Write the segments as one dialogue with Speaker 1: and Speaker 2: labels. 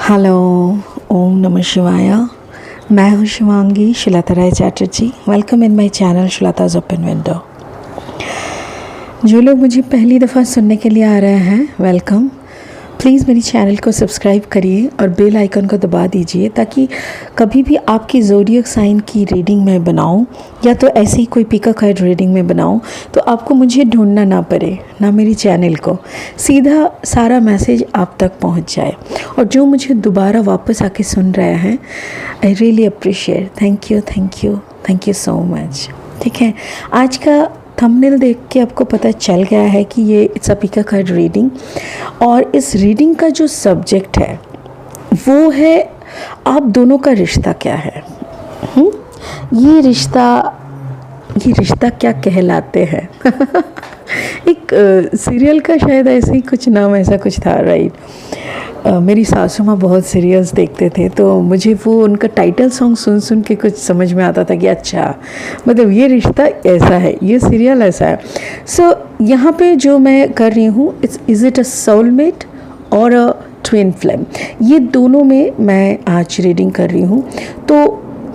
Speaker 1: Hello, ओम नमः शिवाय। मैं हूँ Shivangi Shilata Rai Chatterjee. Welcome in my channel Shilata's open window. जो लोग मुझे पहली दफ़ा सुनने के लिए आ रहे हैं, वेलकम। प्लीज़ मेरी चैनल को सब्सक्राइब करिए और बेल आइकन को दबा दीजिए ताकि कभी भी आपकी ज़ोडिएक साइन की रीडिंग में बनाऊं या तो ऐसे ही कोई पिका कार्ड रीडिंग में बनाऊं तो आपको मुझे ढूंढना ना पड़े, ना मेरी चैनल को। सीधा सारा मैसेज आप तक पहुंच जाए। और जो मुझे दोबारा वापस आके सुन रहे हैं, I really appreciate. Thank you so much. ठीक है, आज का थंबनेल देख के आपको पता चल गया है कि ये it's a Pika card reading. और इस रीडिंग का जो सब्जेक्ट है वो है आप दोनों का रिश्ता क्या है। ये रिश्ता क्या कहलाते हैं। एक सीरियल का शायद ऐसे ही कुछ नाम ऐसा कुछ था, राइट। मेरी सासू माँ बहुत सीरियल्स देखते थे तो मुझे वो उनका टाइटल सॉन्ग सुन के कुछ समझ में आता था कि अच्छा मतलब ये रिश्ता ऐसा है, ये सीरियल ऐसा है। सो यहाँ पे जो मैं कर रही हूँ, इज़ इट अ सोलमेट और अ ट्विन फ्लेम, ये दोनों में मैं आज रीडिंग कर रही हूँ। तो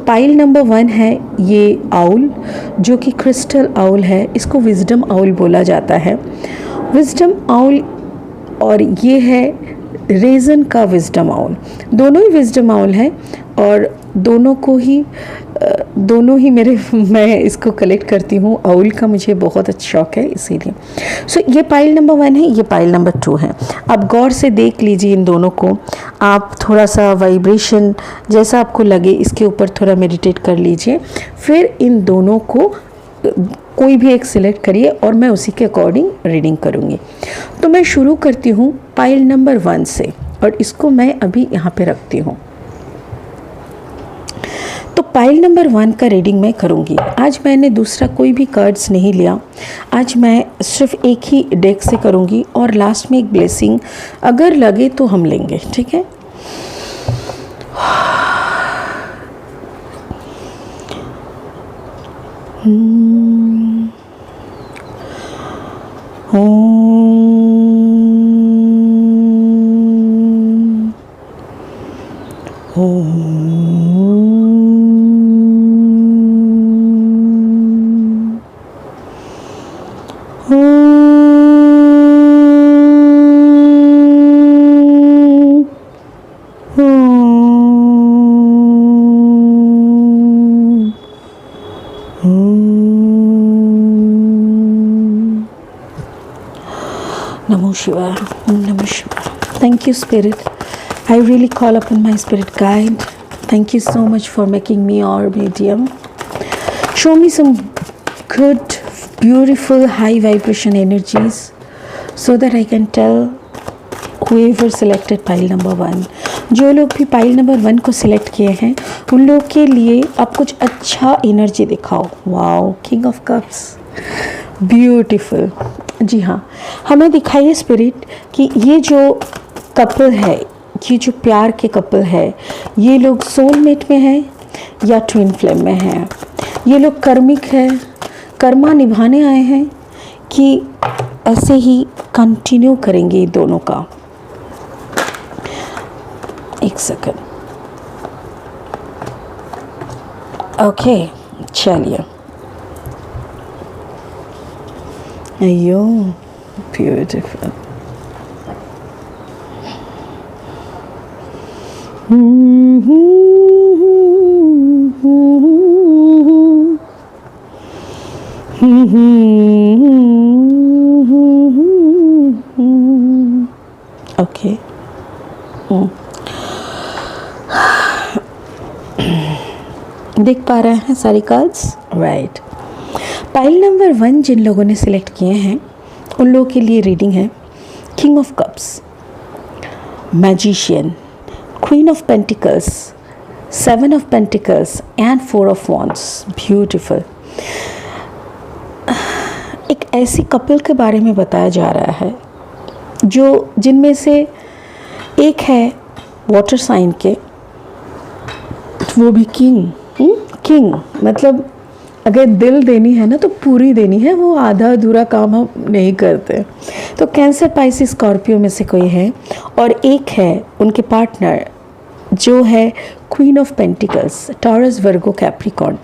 Speaker 1: पाइल नंबर 1 है ये आउल, जो कि क्रिस्टल आउल है। इसको विजडम आउल बोला जाता है, विजडम आउल। और ये है रेजन का विजडम आउल। दोनों ही विजडम आउल है और दोनों ही मैं इसको कलेक्ट करती हूँ। आउल का मुझे बहुत अच्छा शौक है इसीलिए। सो ये पाइल नंबर 1 है, ये पाइल नंबर 2 है। आप गौर से देख लीजिए इन दोनों को। आप थोड़ा सा वाइब्रेशन जैसा आपको लगे इसके ऊपर थोड़ा मेडिटेट कर लीजिए। फिर इन दोनों को कोई भी एक सिलेक्ट करिए और मैं उसी के अकॉर्डिंग रीडिंग करूँगी। तो मैं शुरू करती हूँ पाइल नंबर 1 से और इसको मैं अभी यहाँ पे रखती हूँ। तो पाइल नंबर 1 का रीडिंग मैं करूँगी। आज मैंने दूसरा कोई भी कार्ड्स नहीं लिया, आज मैं सिर्फ एक ही डेक से करूँगी और लास्ट में एक ब्लेसिंग अगर लगे तो हम लेंगे, ठीक है। Namo Shivaya, Namo Shivaya. Thank you, Spirit. I really call upon my Spirit guide. Thank you so much for making me your medium. Show me some good, beautiful, high vibration energies so that I can tell whoever selected pile number 1. जो लोग भी pile number 1 को select किए हैं उन लोग के लिए आप कुछ अच्छा एनर्जी दिखाओ। Wow, king of cups, beautiful. जी हाँ, हमें दिखाइए स्पिरिट कि ये जो कपल है, ये जो प्यार के कपल है, ये लोग सोलमेट में हैं या ट्विन फ्लेम में हैं। ये लोग कर्मिक है, कर्मा निभाने आए हैं कि ऐसे ही कंटिन्यू करेंगे दोनों का। एक सेकंड, ओके, चलिए। अयो, ब्यूटीफुल। ओके, देख पा रहे हैं सारी कार्ड्स, राइट। पाइल नंबर 1 जिन लोगों ने सिलेक्ट किए हैं उन लोगों के लिए रीडिंग है king of cups, magician, queen of pentacles, 7 of pentacles and 4 of wands. Beautiful. एक ऐसी कपल के बारे में बताया जा रहा है जो जिनमें से एक है वाटर साइन के, वो भी किंग मतलब अगर दिल देनी है ना तो पूरी देनी है, वो आधा अधूरा काम हम नहीं करते। तो कैंसर, पाइसिस, स्कॉर्पियो में से कोई है और एक है उनके पार्टनर जो है queen of pentacles, Taurus Virgo Capricorn.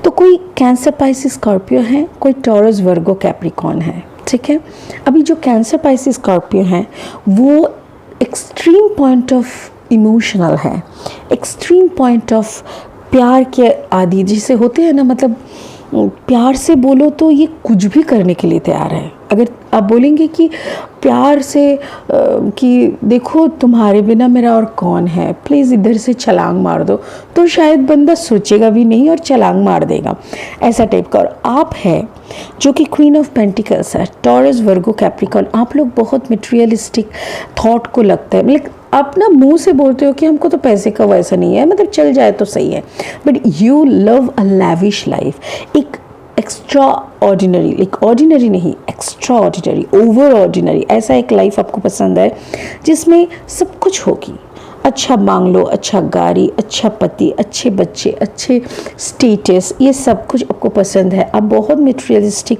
Speaker 1: तो कोई कैंसर पाइसिस स्कॉर्पियो है, कोई टॉरस वर्गो कैप्रिकॉर्न है, ठीक है। अभी जो कैंसर पाइसिस स्कॉर्पियो हैं वो एक्सट्रीम पॉइंट ऑफ इमोशनल है, एक्सट्रीम पॉइंट ऑफ प्यार के आदि जिसे होते हैं ना, मतलब प्यार से बोलो तो ये कुछ भी करने के लिए तैयार है। अगर आप बोलेंगे कि प्यार से कि देखो तुम्हारे बिना मेरा और कौन है, प्लीज़ इधर से छलांग मार दो, तो शायद बंदा सोचेगा भी नहीं और छलांग मार देगा, ऐसा टाइप का। और आप है जो कि क्वीन ऑफ पेंटिकल्स है, टॉरस वर्गो कैप्रिकॉर्न, आप लोग बहुत मटेरियलिस्टिक थॉट को लगता है, मतलब आप ना मुंह से बोलते हो कि हमको तो पैसे का वैसा नहीं है, मतलब चल जाए तो सही है, but you love a lavish life, एक एक्स्ट्रा ऑर्डिनरी, लाइक ऑर्डिनरी नहीं, एक्स्ट्रा ऑर्डिनरी, ओवर ऑर्डिनरी, ऐसा एक लाइफ आपको पसंद है जिसमें सब कुछ होगी। अच्छा बांग्लो, अच्छा गाड़ी, अच्छा पति, अच्छे बच्चे, अच्छे स्टेटस, ये सब कुछ आपको पसंद है। आप बहुत मटेरियलिस्टिक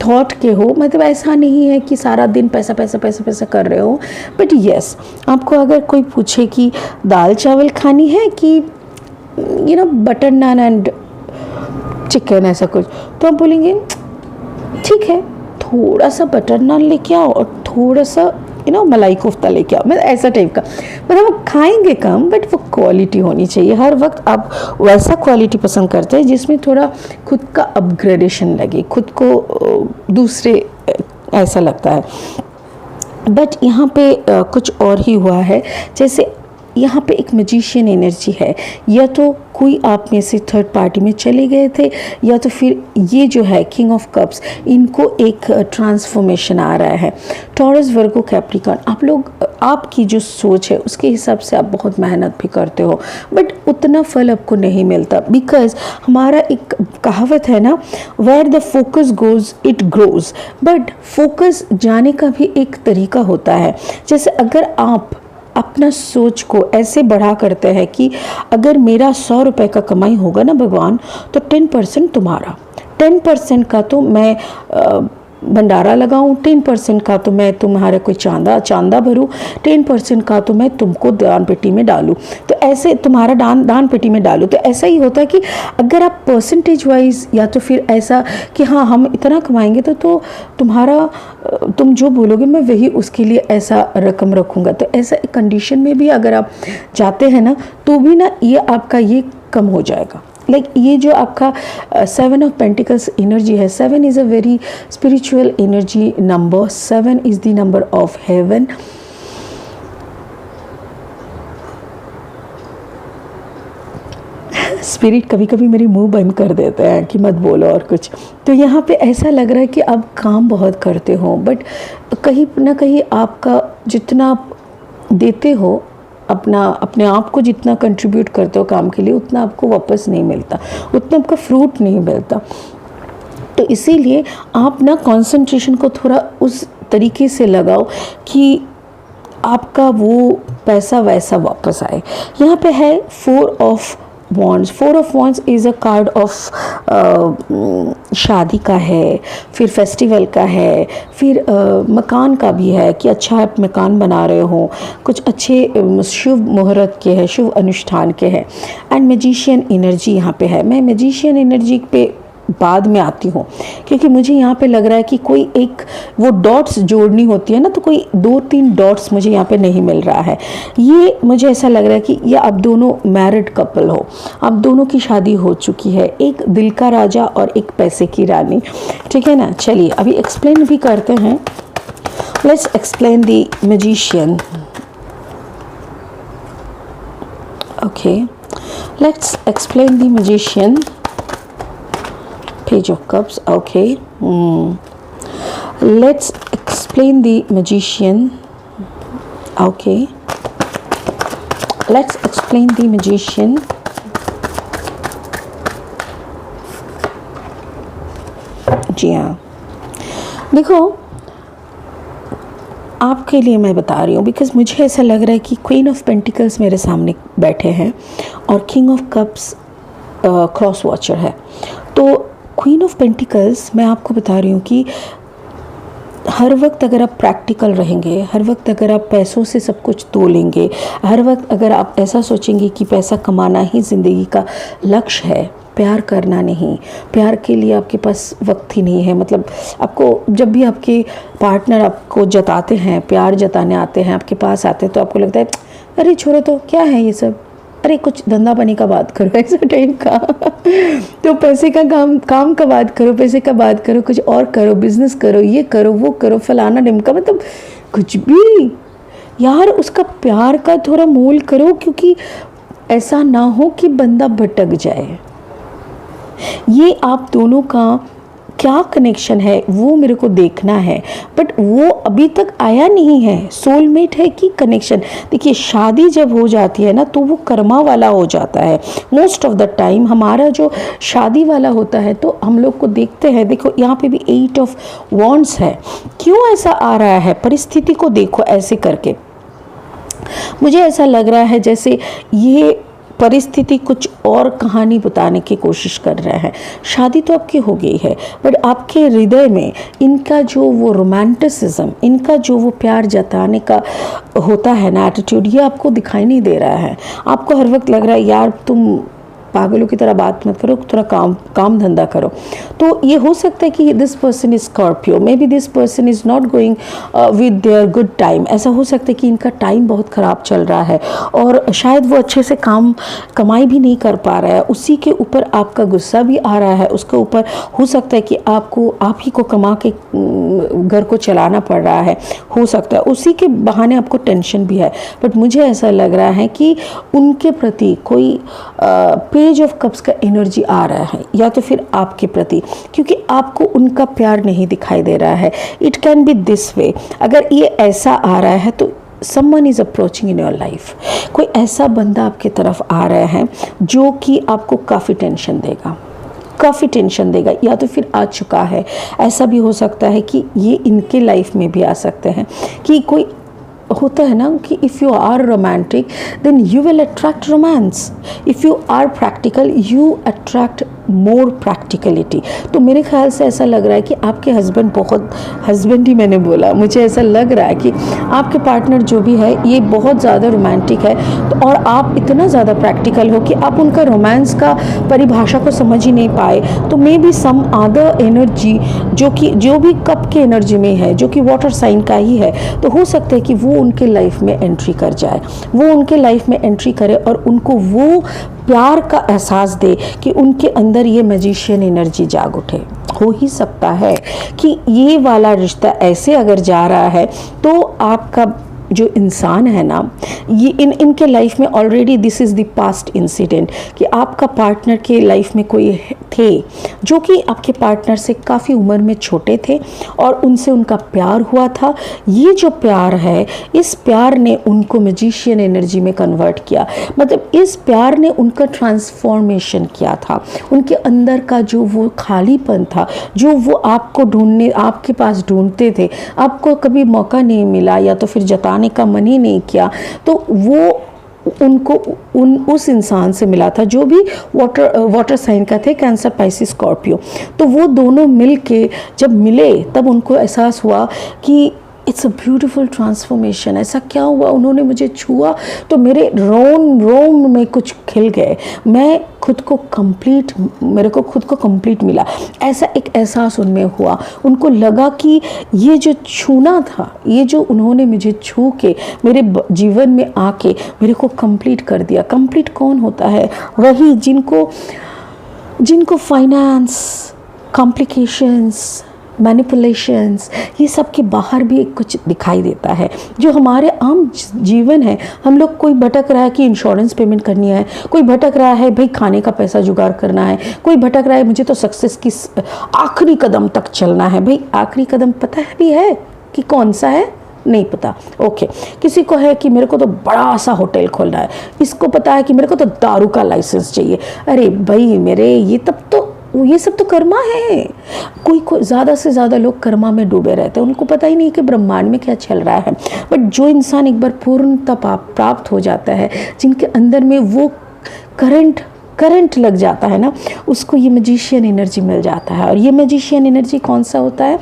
Speaker 1: थॉट के हो, मतलब ऐसा नहीं है कि सारा दिन पैसा पैसा पैसा पैसा कर रहे हो, बट यस, आपको अगर कोई पूछे कि दाल चावल खानी है कि बटर नान एंड चिकन ऐसा कुछ, तो आप बोलेंगे ठीक है, थोड़ा सा बटर नान लेके आओ और थोड़ा सा मलाई कोफ्ता लेके आओ, मतलब ऐसा टाइप का। मतलब वो खाएंगे कम, बट वो क्वालिटी होनी चाहिए। हर वक्त आप वैसा क्वालिटी पसंद करते हैं जिसमें थोड़ा खुद का अपग्रेडेशन लगे, खुद को दूसरे ऐसा लगता है। बट यहाँ पे कुछ और ही हुआ है, जैसे यहाँ पे एक मैजिशियन एनर्जी है, या तो कोई आप में से थर्ड पार्टी में चले गए थे, या तो फिर ये जो है किंग ऑफ कप्स, इनको एक ट्रांसफॉर्मेशन आ रहा है। टॉरस वर्गो कैप्रिकॉर्न, आप लोग, आपकी जो सोच है उसके हिसाब से आप बहुत मेहनत भी करते हो, बट उतना फल आपको नहीं मिलता, बिकॉज हमारा एक कहावत है ना, where the focus goes it grows, but focus जाने का भी एक तरीका होता है। जैसे अगर आप अपना सोच को ऐसे बढ़ा करते हैं कि अगर मेरा 100 रुपये का कमाई होगा ना भगवान, तो 10% तुम्हारा, 10% का तो मैं भंडारा लगाऊं, 10% का तो मैं तुम्हारा कोई चांदा भरूं, 10% का तो मैं तुमको दान पेटी में डालूं, तो ऐसे तुम्हारा दान पेटी में डालूं। तो ऐसा ही होता है कि अगर आप परसेंटेज वाइज, या तो फिर ऐसा कि हाँ हम इतना कमाएंगे तो तुम्हारा, तुम जो बोलोगे मैं वही उसके लिए ऐसा रकम रखूँगा। तो ऐसा कंडीशन में भी अगर आप जाते हैं ना, तो भी ना ये आपका ये कम हो जाएगा। लाइक ये जो आपका 7 ऑफ पेंटिकल्स एनर्जी है, 7 is a very spiritual energy number, 7 is the number of haven. Spirit कभी कभी मेरी मुंह बंद कर देते हैं कि मत बोलो और कुछ। तो यहाँ पे ऐसा लग रहा है कि आप काम बहुत करते हो, बट कहीं ना कहीं आपका जितना आप देते हो, अपने आप को जितना कंट्रीब्यूट करते हो काम के लिए, उतना आपको वापस नहीं मिलता, उतना आपका फ्रूट नहीं मिलता। तो इसीलिए आप ना कंसंट्रेशन को थोड़ा उस तरीके से लगाओ कि आपका वो पैसा वैसा वापस आए। यहाँ पे है 4 of wands. 4 of wands is a card of शादी का है, फिर फेस्टिवल का है, फिर मकान का भी है कि अच्छा आप मकान बना रहे हो, कुछ अच्छे शुभ मुहूर्त के हैं, शुभ अनुष्ठान के हैं। एंड मैजिशियन एनर्जी यहाँ पे है। मैं मैजिशियन एनर्जी पे बाद में आती हूँ, क्योंकि मुझे यहाँ पे लग रहा है कि कोई एक वो डॉट्स जोड़नी होती है ना, तो कोई 2-3 डॉट्स मुझे यहाँ पे नहीं मिल रहा है। ये मुझे ऐसा लग रहा है कि ये आप दोनों मैरिड कपल हो, आप दोनों की शादी हो चुकी है, एक दिल का राजा और एक पैसे की रानी, ठीक है ना। चलिए अभी एक्सप्लेन भी करते हैं। Let's explain the magician. Okay, let's explain the magician. Page of Cups. Okay, let's explain the magician. Okay, let's explain the magician. जी हाँ, देखो आपके लिए मैं बता रही हूँ, बिकॉज मुझे ऐसा लग रहा है कि क्वीन ऑफ पेंटिकल्स मेरे सामने बैठे हैं और king of cups cross watcher है। तो क्वीन ऑफ पेंटिकल्स, मैं आपको बता रही हूँ कि हर वक्त अगर आप प्रैक्टिकल रहेंगे, हर वक्त अगर आप पैसों से सब कुछ तोलेंगे, हर वक्त अगर आप ऐसा सोचेंगे कि पैसा कमाना ही ज़िंदगी का लक्ष्य है, प्यार करना नहीं, प्यार के लिए आपके पास वक्त ही नहीं है। मतलब आपको जब भी आपके पार्टनर आपको जताते हैं, प्यार जताने आते हैं, आपके पास आते हैं, तो आपको लगता है अरे छोड़ो तो क्या है ये सब, अरे कुछ धंधा पानी का बात करो, ऐसा टाइप का। तो पैसे का काम का बात करो, पैसे का बात करो, कुछ और करो, बिजनेस करो, ये करो, वो करो, फलाना ढिमका, मतलब कुछ भी यार। उसका प्यार का थोड़ा मोल करो, क्योंकि ऐसा ना हो कि बंदा भटक जाए। ये आप दोनों का क्या कनेक्शन है वो मेरे को देखना है, बट वो अभी तक आया नहीं है। सोलमेट है कि कनेक्शन। देखिए, शादी जब हो जाती है ना, तो वो कर्मा वाला हो जाता है। मोस्ट ऑफ द टाइम हमारा जो शादी वाला होता है, तो हम लोग को देखते हैं, देखो यहाँ पे भी 8 ऑफ वॉन्ड्स है। क्यों ऐसा आ रहा है, परिस्थिति को देखो ऐसे करके। मुझे ऐसा लग रहा है जैसे ये परिस्थिति कुछ और कहानी बताने की कोशिश कर रहे हैं। शादी तो आपकी हो गई है, बट आपके हृदय में इनका जो वो रोमांटिसिज्म, इनका जो वो प्यार जताने का होता है ना एटीट्यूड, ये आपको दिखाई नहीं दे रहा है। आपको हर वक्त लग रहा है यार तुम पागलों की तरह बात मत करो, थोड़ा काम धंधा करो। तो ये हो सकता है कि this person is Scorpio, may be this person is not going with their good time. ऐसा हो सकता है कि इनका टाइम बहुत ख़राब चल रहा है और शायद वो अच्छे से कमाई भी नहीं कर पा रहा है। उसी के ऊपर आपका गुस्सा भी आ रहा है, उसके ऊपर हो सकता है कि आप ही को कमा के घर को चलाना पड़ रहा है, हो सकता है उसी के बहाने आपको टेंशन भी है। बट मुझे ऐसा लग रहा है कि उनके प्रति कोई पेज ऑफ कप्स का एनर्जी आ रहा है, या तो फिर आपके प्रति, क्योंकि आपको उनका प्यार नहीं दिखाई दे रहा है। It can be this way. अगर ये ऐसा आ रहा है तो someone is approaching in your life. कोई ऐसा बंदा आपकी तरफ आ रहा है जो कि आपको काफ़ी टेंशन देगा, या तो फिर आ चुका है। ऐसा भी हो सकता है कि ये इनके लाइफ में भी आ सकते हैं कि कोई होता है ना कि if you are romantic then you will attract romance, if you are practical you attract more practicality. तो मेरे ख्याल से ऐसा लग रहा है कि आपके हस्बैंड ही मैंने बोला, मुझे ऐसा लग रहा है कि आपके पार्टनर जो भी है ये बहुत ज़्यादा रोमांटिक है, तो और आप इतना ज़्यादा प्रैक्टिकल हो कि आप उनका रोमांस का परिभाषा को समझ ही नहीं पाए। तो maybe some other energy जो भी कप के एनर्जी में है, जो कि वाटर साइन का ही है, तो हो सकता है कि वो उनके लाइफ में एंट्री कर जाए, वो उनके लाइफ में एंट्री करे और उनको वो प्यार का एहसास दे कि उनके अंदर ये मैजिशियन एनर्जी जाग उठे। हो ही सकता है कि ये वाला रिश्ता ऐसे अगर जा रहा है तो आपका जो इंसान है ना, ये इनके लाइफ में already this is the past incident कि आपका पार्टनर के लाइफ में कोई थे जो कि आपके पार्टनर से काफ़ी उम्र में छोटे थे और उनसे उनका प्यार हुआ था। ये जो प्यार है, इस प्यार ने उनको मैजिशियन एनर्जी में कन्वर्ट किया। मतलब इस प्यार ने उनका ट्रांसफॉर्मेशन किया था। उनके अंदर का जो वो खालीपन था, जो वो आपके पास ढूंढते थे, आपको कभी मौका नहीं मिला या तो फिर जताने का मन ही नहीं किया, तो वो उनको उस इंसान से मिला था जो भी वाटर साइन का थे, कैंसर, पाइसिस, स्कॉर्पियो। तो वो दोनों मिलके जब मिले तब उनको एहसास हुआ कि इट्स अ ब्यूटीफुल ट्रांसफॉर्मेशन। ऐसा क्या हुआ, उन्होंने मुझे छुआ तो मेरे रोम में कुछ खिल गए, मेरे को खुद को कंप्लीट मिला। ऐसा एक एहसास उनमें हुआ। उनको लगा कि ये जो छूना था, ये जो उन्होंने मुझे छू के मेरे जीवन में आके मेरे को कंप्लीट कर दिया। कंप्लीट कौन होता है? वही जिनको फाइनेंस, कॉम्प्लिकेशंस, मैनिपुलेशंस, ये सब के बाहर भी कुछ दिखाई देता है। जो हमारे आम जीवन है, हम लोग, कोई भटक रहा है कि इंश्योरेंस पेमेंट करनी है, कोई भटक रहा है भाई खाने का पैसा जुगाड़ करना है, कोई भटक रहा है मुझे तो सक्सेस की आखिरी कदम तक चलना है। भाई आखिरी कदम पता है भी है कि कौन सा है? नहीं पता। ओके, किसी को है कि मेरे को तो बड़ा सा होटल खोलना है, इसको पता है कि मेरे को तो दारू का लाइसेंस चाहिए। अरे भाई मेरे, ये सब तो कर्मा है। कोई ज़्यादा से ज़्यादा लोग कर्मा में डूबे रहते हैं, उनको पता ही नहीं कि ब्रह्मांड में क्या चल रहा है। बट जो इंसान एक बार पूर्णता प्राप्त हो जाता है, जिनके अंदर में वो करंट करंट लग जाता है ना, उसको ये मैजिशियन एनर्जी मिल जाता है। और ये मैजिशियन एनर्जी कौन सा होता है?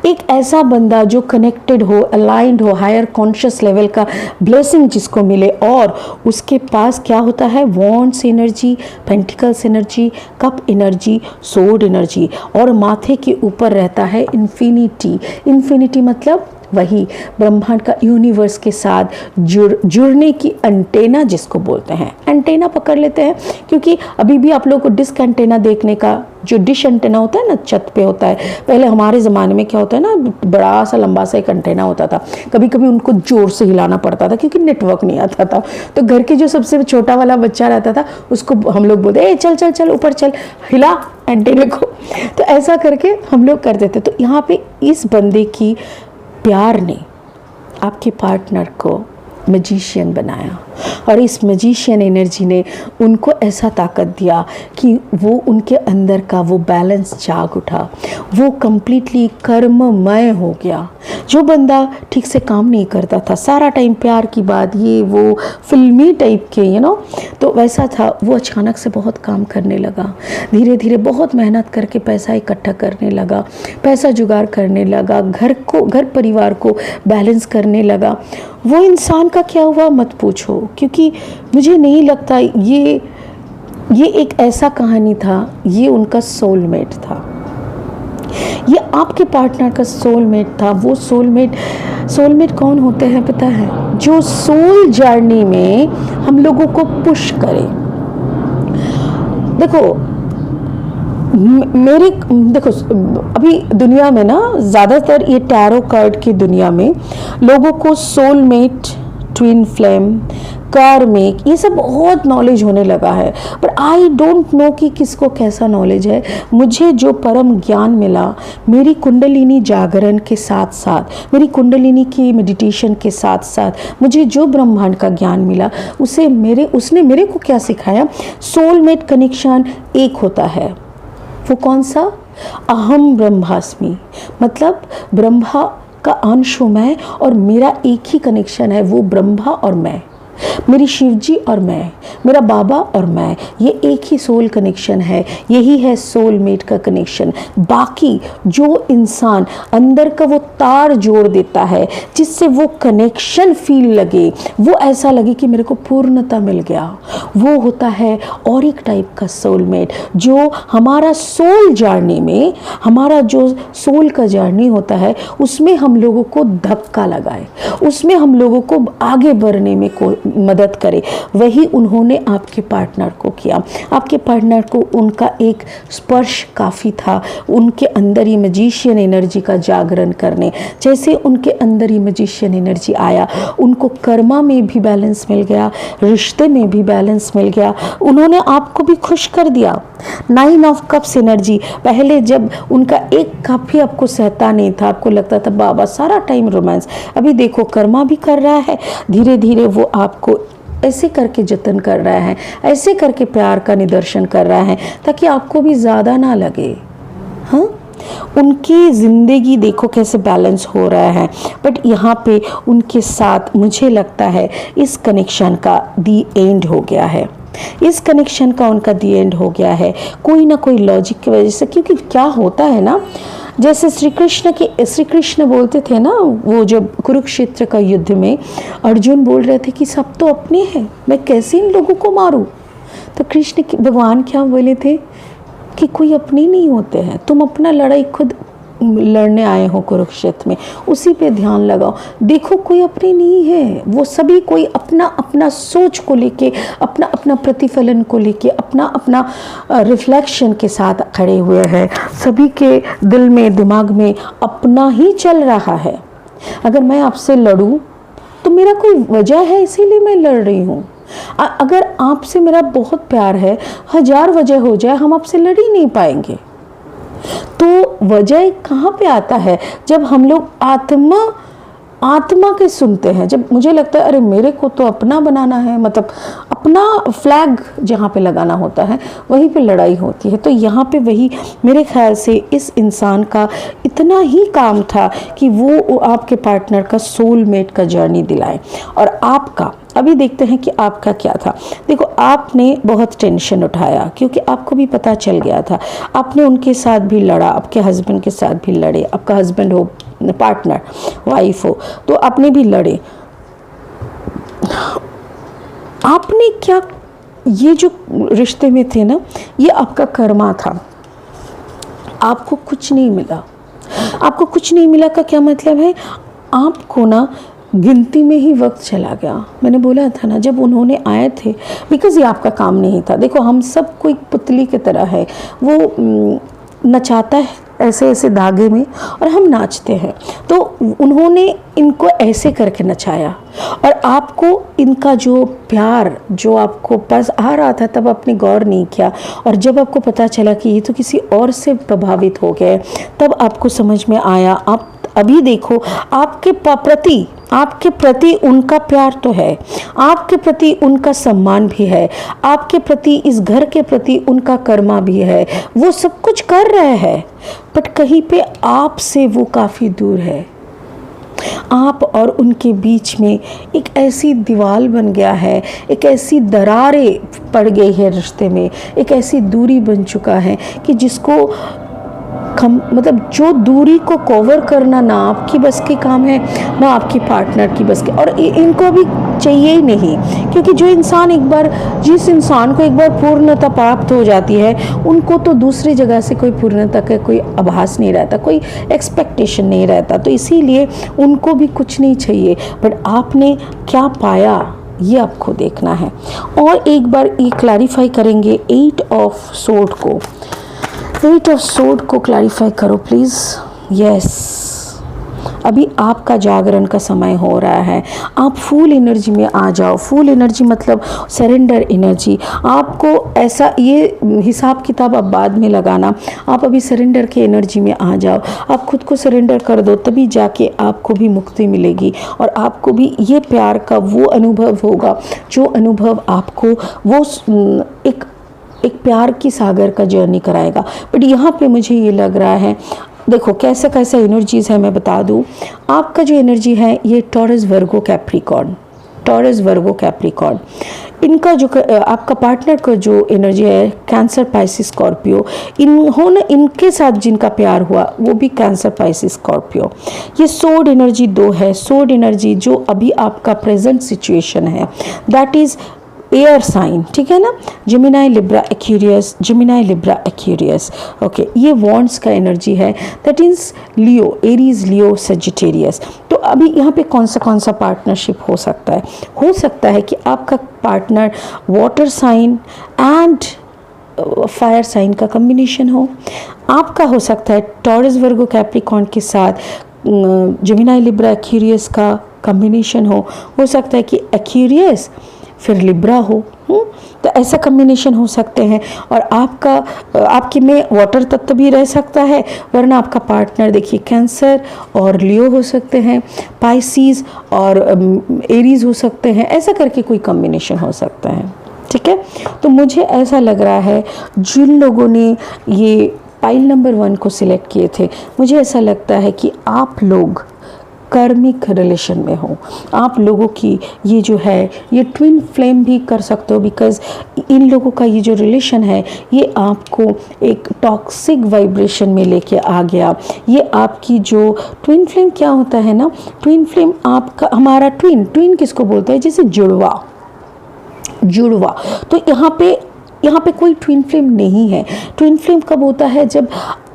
Speaker 1: एक ऐसा बंदा जो कनेक्टेड हो, अलाइंड हो, हायर कॉन्शियस लेवल का ब्लेसिंग जिसको मिले, और उसके पास क्या होता है? Wands energy, pentacles energy, cup energy, sword energy, और माथे के ऊपर रहता है इन्फिनिटी। इन्फिनिटी मतलब वही ब्रह्मांड का यूनिवर्स के साथ जुड़ने की एंटेना जिसको बोलते हैं। एंटेना पकड़ लेते हैं क्योंकि अभी भी आप लोगों को डिस्क एंटेना देखने का, जो डिश एंटेना होता है ना, छत पे होता है। पहले हमारे ज़माने में क्या होता है ना, बड़ा सा लंबा सा एक एंटेना होता था, कभी कभी उनको जोर से हिलाना पड़ता था क्योंकि नेटवर्क नहीं आता था। तो घर के जो सबसे छोटा वाला बच्चा रहता था उसको हम लोग बोलते, ए चल चल चल ऊपर चल, हिला एंटेने को। तो ऐसा करके हम लोग करते थे। तो यहाँ पे इस बंदे की प्यार ने आपके पार्टनर को मैजिशियन बनाया, और इस मैजिशियन एनर्जी ने उनको ऐसा ताकत दिया कि वो उनके अंदर का वो बैलेंस जाग उठा, वो कंप्लीटली कर्ममय हो गया। जो बंदा ठीक से काम नहीं करता था, सारा टाइम प्यार की बात, ये वो फिल्मी टाइप के तो वैसा था, वो अचानक से बहुत काम करने लगा। धीरे धीरे बहुत मेहनत करके पैसा इकट्ठा करने लगा, पैसा जुगाड़ करने लगा, घर परिवार को बैलेंस करने लगा। वो इंसान का क्या हुआ मत पूछो, क्योंकि मुझे नहीं लगता ये एक ऐसा कहानी था, ये उनका सोलमेट था। ये आपके पार्टनर का सोलमेट था। वो सोलमेट कौन होते हैं पता है? जो सोल जर्नी में हम लोगों को पुश करे। देखो अभी दुनिया में ना ज़्यादातर ये टैरो कार्ड की दुनिया में लोगों को सोलमेट, ट्विन फ्लेम, कार्मिक, ये सब बहुत नॉलेज होने लगा है। पर आई डोंट नो कि किसको कैसा नॉलेज है। मुझे जो परम ज्ञान मिला मेरी कुंडलिनी जागरण के साथ साथ, मेरी कुंडलिनी की मेडिटेशन के साथ साथ, मुझे जो ब्रह्मांड का ज्ञान मिला उसने मेरे को क्या सिखाया? सोलमेट कनेक्शन एक होता है। वो कौन सा? अहम ब्रह्मास्मि, मतलब ब्रह्मा का अंश हूँ मैं, और मेरा एक ही कनेक्शन है, वो ब्रह्मा और मैं, मेरी शिवजी और मैं, मेरा बाबा और मैं, ये एक ही सोल कनेक्शन है। यही है सोलमेट का कनेक्शन। बाकी जो इंसान अंदर का वो तार जोड़ देता है जिससे वो कनेक्शन फील लगे, वो ऐसा लगे कि मेरे को पूर्णता मिल गया, वो होता है और एक टाइप का सोलमेट। जो हमारा सोल जर्नी में, हमारा जो सोल का जर्नी होता है उसमें हम लोगों को धक्का लगाए, उसमें हम लोगों को आगे बढ़ने में मदद करे, वही उन्होंने आपके पार्टनर को किया। आपके पार्टनर को उनका एक स्पर्श काफ़ी था, उनके अंदर ही मैजिशियन एनर्जी का जागरण करने। जैसे उनके अंदर ही मैजिशियन एनर्जी आया, उनको कर्मा में भी बैलेंस मिल गया, रिश्ते में भी बैलेंस मिल गया, उन्होंने आपको भी खुश कर दिया। 9 ऑफ कप्स एनर्जी, पहले जब उनका एक कप भी आपको सहता नहीं था, आपको लगता था बाबा सारा टाइम रोमांस, अभी देखो कर्मा भी कर रहा है, धीरे धीरे वो आपको ऐसे करके जतन कर रहा है, ऐसे करके प्यार का निदर्शन कर रहा है ताकि आपको भी ज़्यादा ना लगे। हाँ, उनकी ज़िंदगी देखो कैसे बैलेंस हो रहा है। बट यहाँ पे उनके साथ मुझे लगता है इस कनेक्शन का दी एंड हो गया है, इस कनेक्शन का उनका दी एंड हो गया है, कोई ना कोई लॉजिक की वजह से। क्योंकि क्या होता है ना, जैसे श्री कृष्ण बोलते थे ना, वो जब कुरुक्षेत्र का युद्ध में अर्जुन बोल रहे थे कि सब तो अपने हैं, मैं कैसे इन लोगों को मारूं? तो भगवान क्या बोले थे कि कोई अपने नहीं होते हैं, तुम अपना लड़ाई खुद लड़ने आए हो कुरुक्षेत्र में, उसी पे ध्यान लगाओ। देखो कोई अपने नहीं है, वो सभी कोई अपना अपना सोच को लेके, अपना अपना प्रतिफलन को लेके, अपना अपना रिफ्लेक्शन के साथ खड़े हुए हैं। सभी के दिल में, दिमाग में अपना ही चल रहा है। अगर मैं आपसे लड़ूं तो मेरा कोई वजह है, इसीलिए मैं लड़ रही हूँ। अगर आपसे मेरा बहुत प्यार है, 1000 वजह हो जाए, हम आपसे लड़ ही नहीं पाएंगे। तो वजह कहाँ पे आता है? जब हम लोग आत्मा के सुनते हैं, जब मुझे लगता है अरे मेरे को तो अपना बनाना है, मतलब अपना फ्लैग जहाँ पे लगाना होता है वहीं पे लड़ाई होती है। तो यहाँ पे वही मेरे ख्याल से इस इंसान का इतना ही काम था कि वो आपके पार्टनर का सोलमेट का जर्नी दिलाए, और आपका अभी देखते हैं कि आपका क्या था। देखो, आपने बहुत टेंशन उठाया क्योंकि आपको भी पता चल गया था। आपने उनके साथ भी लड़ा, आपके हस्बैंड के साथ भी लड़े, आपका हस्बैंड हो, पार्टनर, वाइफ हो, तो आपने भी लड़े। आपने क्या, ये जो रिश्ते में थे ना, ये आपका कर्मा था। आपको कुछ नहीं मिला। आपको कुछ नहीं मिला का क्या मतलब है? आपको ना गिनती में ही वक्त चला गया। मैंने बोला था ना, जब उन्होंने आए थे, बिकॉज़ ये आपका काम नहीं था। देखो, हम सब कोई पुतली की तरह है, वो नचाता है ऐसे ऐसे धागे में और हम नाचते हैं। तो उन्होंने इनको ऐसे करके नचाया और आपको इनका जो प्यार जो आपको पास आ रहा था, तब आपने गौर नहीं किया। और जब आपको पता चला कि ये तो किसी और से प्रभावित हो गए, तब आपको समझ में आया। आप अभी देखो, आपके प्रति उनका प्यार तो है, आपके प्रति उनका सम्मान भी है, आपके प्रति, इस घर के प्रति उनका कर्मा भी है। वो सब कुछ कर रहे हैं, बट कहीं पे आपसे वो काफ़ी दूर है। आप और उनके बीच में एक ऐसी दीवार बन गया है, एक ऐसी दरारें पड़ गई है रिश्ते में, एक ऐसी दूरी बन चुका है कि जिसको मतलब जो दूरी को कवर करना ना आपकी बस के काम है, ना आपकी पार्टनर की बस के, और इनको भी चाहिए ही नहीं। क्योंकि जिस इंसान को एक बार पूर्णता प्राप्त हो जाती है, उनको तो दूसरी जगह से कोई पूर्णता का कोई आभास नहीं रहता, कोई एक्सपेक्टेशन नहीं रहता। तो इसीलिए उनको भी कुछ नहीं चाहिए। बट आपने क्या पाया, ये आपको देखना है। और एक बार ये क्लैरिफाई करेंगे 8 ऑफ सोर्ड को। 8 ऑफ सोर्ड को क्लैरिफाई करो प्लीज़। यस, अभी आपका जागरण का समय हो रहा है। आप फुल एनर्जी में आ जाओ। फुल एनर्जी मतलब सरेंडर एनर्जी। आपको ऐसा, ये हिसाब किताब आप बाद में लगाना, आप अभी सरेंडर की एनर्जी में आ जाओ। आप खुद को सरेंडर कर दो, तभी जाके आपको भी मुक्ति मिलेगी और आपको भी ये प्यार का वो अनुभव होगा जो अनुभव आपको वो एक प्यार की सागर का जर्नी कराएगा। बट यहाँ पे मुझे ये लग रहा है, देखो कैसे कैसे एनर्जीज़ है मैं बता दूँ। आपका जो एनर्जी है ये टॉरस वर्गो कैप्रिकॉर्न, इनका जो आपका पार्टनर का जो एनर्जी है कैंसर पाइसिस स्कॉर्पियो, इनके साथ जिनका प्यार हुआ वो भी कैंसर पाइसिस स्कॉर्पियो। ये सोर्ड एनर्जी 2 है। सोर्ड एनर्जी जो अभी आपका प्रेजेंट सिचुएशन है, दैट इज़ एयर साइन, ठीक है ना, जेमिनाई लिब्रा एक्वेरियस। ओके, ये वॉन्ड्स का एनर्जी है, that is Leo, Aries, Leo, Sagittarius. तो अभी यहाँ पे कौन सा पार्टनरशिप हो सकता है? हो सकता है कि आपका partner water sign and fire sign का कम्बिनेशन हो। आपका हो सकता है टॉरस वर्गो कैप्रिकॉर्न के साथ जेमिनाई लिब्रा एक्वेरियस का कम्बिनेशन हो सकता है कि एक्वेरियस फिर लिब्रा हो, तो ऐसा कम्बिनेशन हो सकते हैं। और आपके में वाटर तत्व भी रह सकता है, वरना आपका पार्टनर देखिए कैंसर और लियो हो सकते हैं, पाइसिस और एरीज हो सकते हैं, ऐसा करके कोई कम्बिनेशन हो सकता है। ठीक है, तो मुझे ऐसा लग रहा है जिन लोगों ने ये पाइल नंबर 1 को सिलेक्ट किए थे, मुझे ऐसा लगता है कि आप लोग कार्मिक रिलेशन में हो। आप लोगों की ये जो है ये ट्विन फ्लेम भी कर सकते हो, बिकॉज इन लोगों का ये जो रिलेशन है ये आपको एक टॉक्सिक वाइब्रेशन में लेके आ गया। ये आपकी जो ट्विन फ्लेम क्या होता है ना, ट्विन फ्लेम आपका, हमारा ट्विन किसको बोलते हैं? जैसे जुड़वा। तो यहाँ पे कोई ट्विन फ्लेम नहीं है। ट्विन फ्लेम कब होता है? जब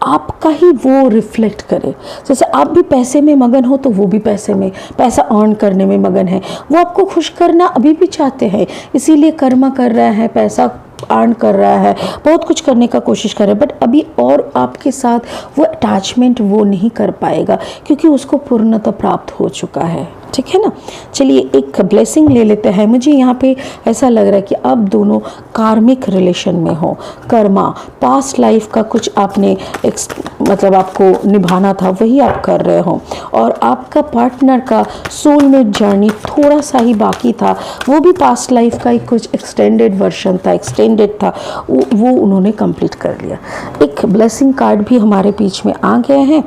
Speaker 1: आपका ही वो रिफ्लेक्ट करे। जैसे आप भी पैसे में मगन हो तो वो भी पैसा अर्न करने में मगन है, वो आपको खुश करना अभी भी चाहते हैं, इसीलिए कर्म कर रहा है, पैसा अर्न कर रहा है, बहुत कुछ करने का कोशिश कर रहा है, बट अभी और आपके साथ वो अटैचमेंट वो नहीं कर पाएगा क्योंकि उसको पूर्णता प्राप्त हो चुका है। ठीक है ना। चलिए एक ब्लेसिंग ले लेते हैं। मुझे यहाँ पे ऐसा लग रहा है कि आप दोनों कार्मिक रिलेशन में हो। कर्मा, पास्ट लाइफ का कुछ आपने मतलब आपको निभाना था, वही आप कर रहे हो, और आपका पार्टनर का सोलमेट जर्नी थोड़ा सा ही बाकी था, वो भी पास्ट लाइफ का ही कुछ एक्सटेंडेड वर्जन था, एक्सटेंडेड था, वो उन्होंने कंप्लीट कर लिया। एक ब्लेसिंग कार्ड भी हमारे बीच में आ गए हैं।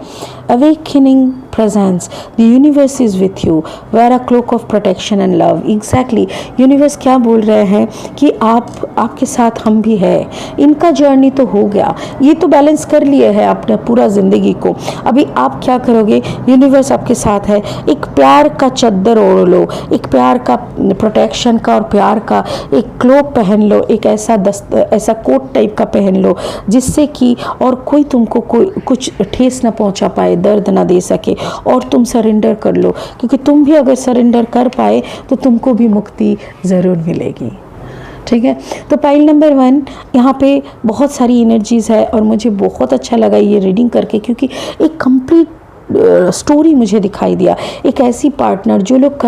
Speaker 1: Awakening presence. The universe is with you. Wear a cloak of protection and love. Exactly. Universe क्या बोल रहे हैं कि आपके साथ हम भी है। इनका जर्नी तो हो गया, ये तो बैलेंस कर लिए है अपने पूरा ज़िंदगी को। अभी आप क्या करोगे? यूनिवर्स आपके साथ है। एक प्यार का चद्दर ओढ़ लो, एक प्यार का, प्रोटेक्शन का और प्यार का एक क्लोक पहन लो, एक ऐसा कोट टाइप का पहन लो जिससे कि और कोई तुमको कोई कुछ ठेस ना पहुंचा पाए, दर्द ना दे सके, और तुम सरेंडर कर लो, क्योंकि तुम भी अगर सरेंडर कर पाए तो तुमको भी मुक्ति ज़रूर मिलेगी। ठीक है, तो पाइल नंबर 1 यहाँ पे बहुत सारी एनर्जीज़ है और मुझे बहुत अच्छा लगा ये रीडिंग करके, क्योंकि एक कंप्लीट स्टोरी मुझे दिखाई दिया। एक ऐसी पार्टनर जो लोग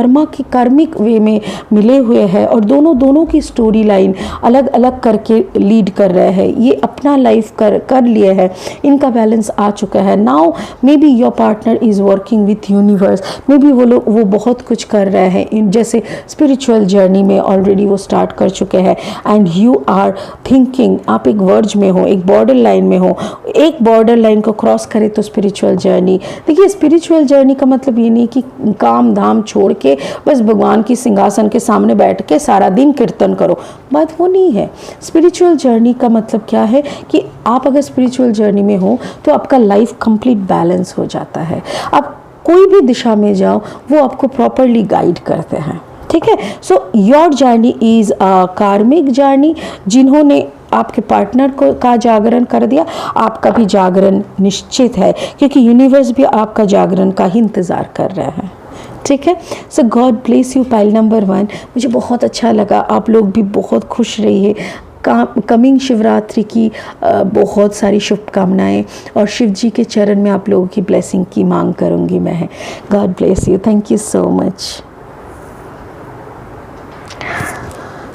Speaker 1: कार्मिक वे में मिले हुए हैं और दोनों की स्टोरी लाइन अलग अलग करके लीड कर रहे हैं, ये अपना लाइफ कर लिए हैं, इनका बैलेंस आ चुका है। Now may be your partner is working with universe, may be वो बहुत कुछ कर रहे हैं, जैसे स्पिरिचुअल जर्नी में ऑलरेडी वो स्टार्ट कर चुके हैं, एंड यू आर थिंकिंग, आप एक वर्ज में हो, एक बॉर्डर लाइन में हो। एक बॉर्डर लाइन को क्रॉस करे तो स्पिरिचुअल जर्नी। देखिए, स्पिरिचुअल जर्नी का मतलब ये नहीं कि काम धाम छोड़ के बस भगवान की सिंहासन के सामने बैठ के सारा दिन कीर्तन करो, बात वो नहीं है। स्पिरिचुअल जर्नी का मतलब क्या है कि आप अगर स्पिरिचुअल जर्नी में हो तो आपका लाइफ कंप्लीट बैलेंस हो जाता है। आप कोई भी दिशा में जाओ वो आपको प्रॉपरली गाइड करते हैं। ठीक है, so your journey is a कार्मिक जर्नी। जिन्होंने आपके पार्टनर को का जागरण कर दिया, आपका भी जागरण निश्चित है, क्योंकि यूनिवर्स भी आपका जागरण का ही इंतज़ार कर रहा है। ठीक है, so god bless you pile number 1। मुझे बहुत अच्छा लगा, आप लोग भी बहुत खुश रहिए। कमिंग शिवरात्रि की बहुत सारी शुभकामनाएं, और शिव जी के चरण में आप लोगों की ब्लेसिंग की मांग करूँगी मैं। God bless you, thank you so much.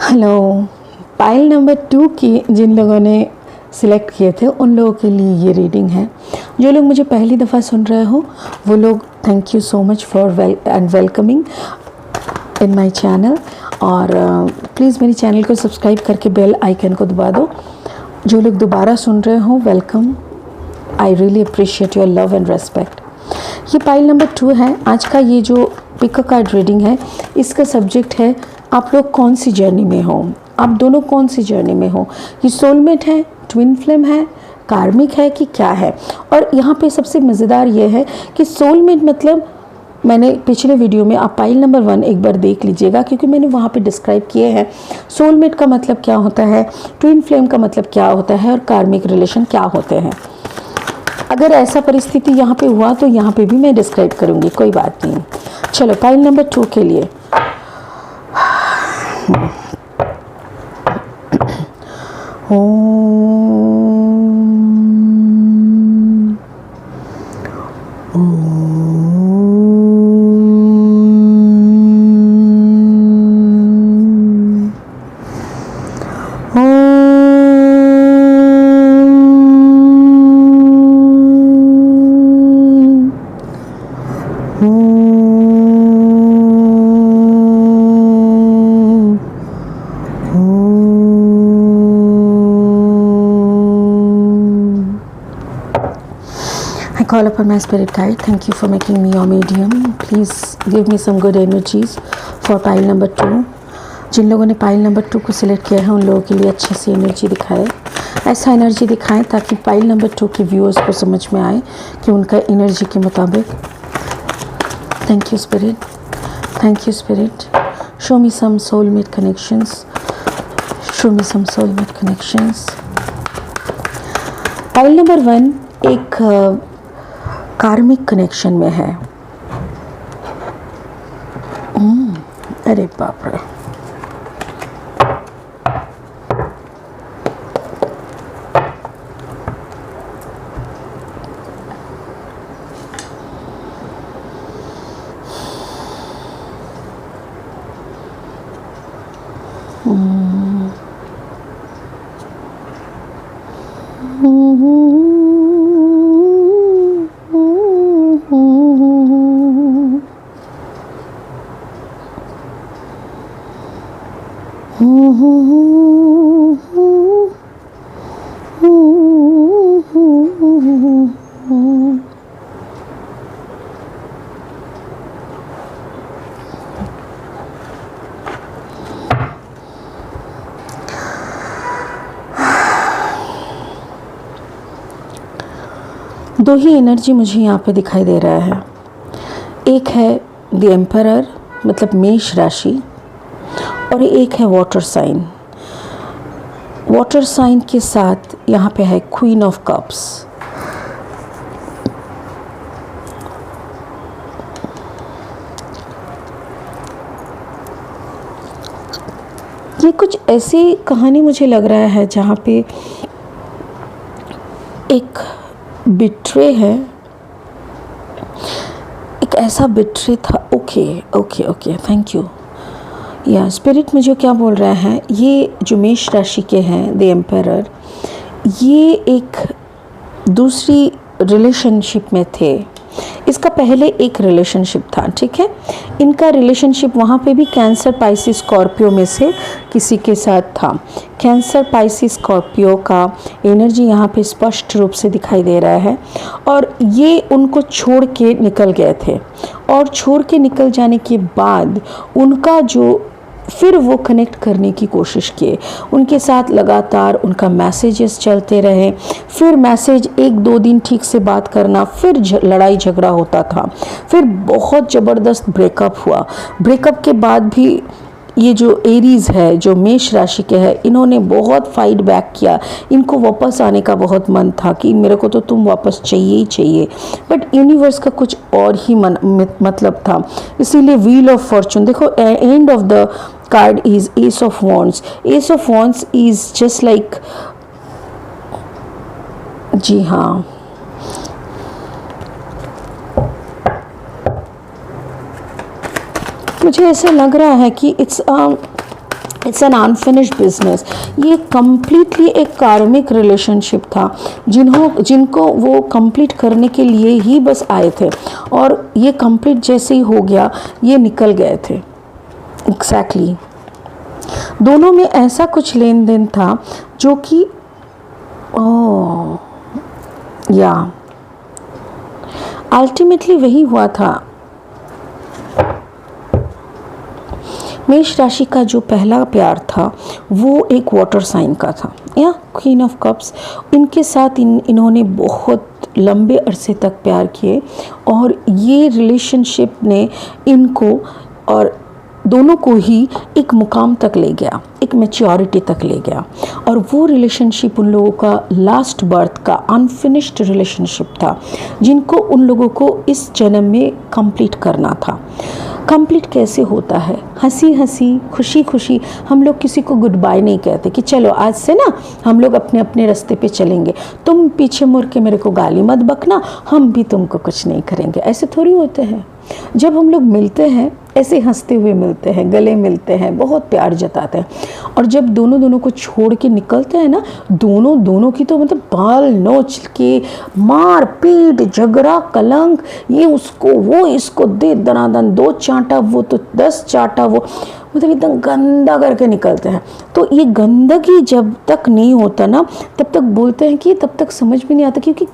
Speaker 1: Hello, pile number 2 की जिन लोगों ने सिलेक्ट किए थे उन लोगों के लिए ये रीडिंग है। जो लोग मुझे पहली दफ़ा सुन रहे हो वो लोग thank you so much for welcoming in my channel, और प्लीज़ मेरे चैनल को सब्सक्राइब करके बेल आइकन को दबा दो। जो लोग दोबारा सुन रहे हो, welcome. I really appreciate your love and respect. ये पाइल नंबर 2 है। आज का ये जो पिक अ कार्ड रीडिंग है, इसका सब्जेक्ट है आप लोग कौन सी जर्नी में हो, आप दोनों कौन सी जर्नी में हो। ये सोलमेट है, ट्विन फ्लेम है, कार्मिक है कि क्या है। और यहाँ पे सबसे मज़ेदार ये है कि सोलमेट मतलब, मैंने पिछले वीडियो में, आप पाइल नंबर 1 एक बार देख लीजिएगा, क्योंकि मैंने वहाँ पे डिस्क्राइब किए हैं सोलमेट का मतलब क्या होता है, ट्विन फ्लेम का मतलब क्या होता है, और कार्मिक रिलेशन क्या होते हैं। अगर ऐसा परिस्थिति यहाँ पे हुआ तो यहाँ पे भी मैं डिस्क्राइब करूँगी, कोई बात नहीं। चलो पाइल नंबर 2 के लिए call upon my spirit guide. Thank you for making me your medium. Please give me some good energies for pile number 2. जिन लोगों ने पाइल नंबर 2 को सिलेक्ट किया है उन लोगों के लिए अच्छी सी एनर्जी दिखाए, ऐसा एनर्जी दिखाएं ताकि पाइल नंबर 2 के व्यूअर्स को समझ में आए कि उनका एनर्जी के मुताबिक। Thank you spirit, thank you spirit. Show me some soulmate connections, show me some soulmate connections. Pile number 1 एक कार्मिक कनेक्शन में है। अरे बाप रे, दो ही एनर्जी मुझे यहाँ पे दिखाई दे रहा है। एक है द एम्परर मतलब मेष राशि, और एक है वाटर साइन। वाटर साइन के साथ यहाँ पे है क्वीन ऑफ कप्स। ये कुछ ऐसी कहानी मुझे लग रहा है जहाँ पे एक बिट्रे है, एक ऐसा बिट्रे था। Okay okay okay, thank you. या स्पिरिट मुझे क्या बोल रहा है, ये जो मेष राशि के हैं द एम्परर, ये एक दूसरी रिलेशनशिप में थे। इसका पहले एक रिलेशनशिप था, ठीक है। इनका रिलेशनशिप वहाँ पे भी कैंसर पाइसिस स्कॉर्पियो में से किसी के साथ था। कैंसर पाइसिस स्कॉर्पियो का एनर्जी यहाँ पे स्पष्ट रूप से दिखाई दे रहा है, और ये उनको छोड़ के निकल गए थे, और छोड़ के निकल जाने के बाद उनका जो फिर वो कनेक्ट करने की कोशिश किए, उनके साथ लगातार उनका मैसेजेस चलते रहे। फिर मैसेज 1-2 दिन ठीक से बात करना, फिर लड़ाई झगड़ा होता था, फिर बहुत ज़बरदस्त ब्रेकअप हुआ। ब्रेकअप के बाद भी ये जो एरीज है, जो मेष राशि के हैं, इन्होंने बहुत फाइट बैक किया। इनको वापस आने का बहुत मन था कि मेरे को तो तुम वापस चाहिए ही चाहिए, बट यूनिवर्स का कुछ और ही मतलब था। इसीलिए व्हील ऑफ फॉर्चून देखो, end of the card is ace of wands. Ace of wands is just like, जी हाँ, मुझे ऐसा लग रहा है कि इट्स एन अनफिनिश्ड बिजनेस। ये कम्प्लीटली एक कार्मिक रिलेशनशिप था, जिनको वो कंप्लीट करने के लिए ही बस आए थे, और ये कंप्लीट जैसे ही हो गया ये निकल गए थे। एग्जैक्टली दोनों में ऐसा कुछ लेन देन था जो कि या अल्टीमेटली वही हुआ था। मेष राशि का जो पहला प्यार था वो एक वाटर साइन का था, या क्वीन ऑफ कप्स। इनके साथ इन्होंने बहुत लंबे अरसे तक प्यार किए, और ये रिलेशनशिप ने इनको और दोनों को ही एक मुकाम तक ले गया, एक मैच्योरिटी तक ले गया। और वो रिलेशनशिप उन लोगों का लास्ट बर्थ का अनफिनिश्ड रिलेशनशिप था, जिनको उन लोगों को इस जन्म में कंप्लीट करना था। कंप्लीट कैसे होता है? हंसी हंसी, खुशी खुशी। हम लोग किसी को गुड बाय नहीं कहते कि चलो आज से ना हम लोग अपने अपने रास्ते पे चलेंगे, तुम पीछे मुड़ के मेरे को गाली मत बकना, हम भी तुमको कुछ नहीं करेंगे। ऐसे थोड़ी होते हैं। जब हम लोग मिलते हैं ऐसे हंसते हुए मिलते हैं, गले मिलते हैं, बहुत प्यार जताते हैं। और जब दोनों को छोड़ के निकलते हैं ना, दोनों की तो मतलब बाल नोच के मार पीट, झगड़ा, कलंक, ये उसको वो इसको दे दनादन, 2 चांटा वो तो 10 चांटा वो, मतलब एकदम गंदा करके निकलते हैं। तो ये गंदगी जब तक नहीं होता ना, तब तक बोलते हैं कि तब तक समझ में नहीं आता, क्योंकि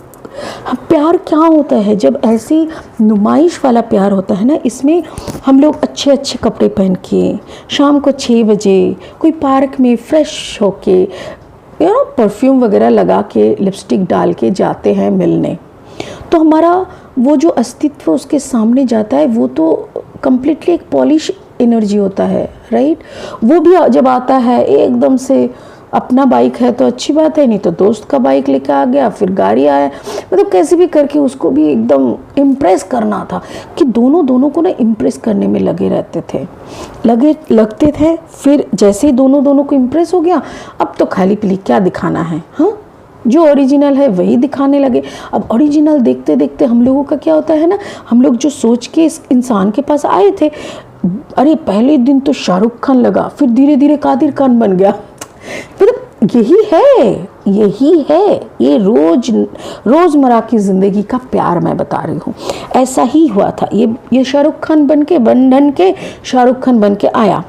Speaker 1: प्यार क्या होता है। जब ऐसी नुमाइश वाला प्यार होता है ना, इसमें हम लोग अच्छे अच्छे कपड़े पहन के शाम को 6 बजे कोई पार्क में फ्रेश होके, परफ्यूम वगैरह लगा के, लिपस्टिक डाल के जाते हैं मिलने, तो हमारा वो जो अस्तित्व उसके सामने जाता है, वो तो कम्प्लीटली एक पॉलिश एनर्जी होता है, राइट। वो भी जब आता है एकदम से, अपना बाइक है तो अच्छी बात है, नहीं तो दोस्त का बाइक लेकर आ गया, फिर गाड़ी आया, मतलब कैसे भी करके उसको भी एकदम इम्प्रेस करना था, कि दोनों को ना इम्प्रेस करने में लगे लगते थे। फिर जैसे ही दोनों को इम्प्रेस हो गया, अब तो खाली पीली क्या दिखाना है, हाँ, जो ओरिजिनल है वही दिखाने लगे। अब ओरिजिनल देखते देखते हम लोगों का क्या होता है ना, हम लोग जो सोच के इस इंसान के पास आए थे, अरे पहले दिन तो शाहरुख खान लगा, फिर धीरे धीरे कादिर खान बन गया। मतलब यही है ये रोजमर्रा की जिंदगी का प्यार मैं बता रही हूँ। ऐसा ही हुआ था। ये शाहरुख खान बन के बन के शाहरुख खान बन के आया।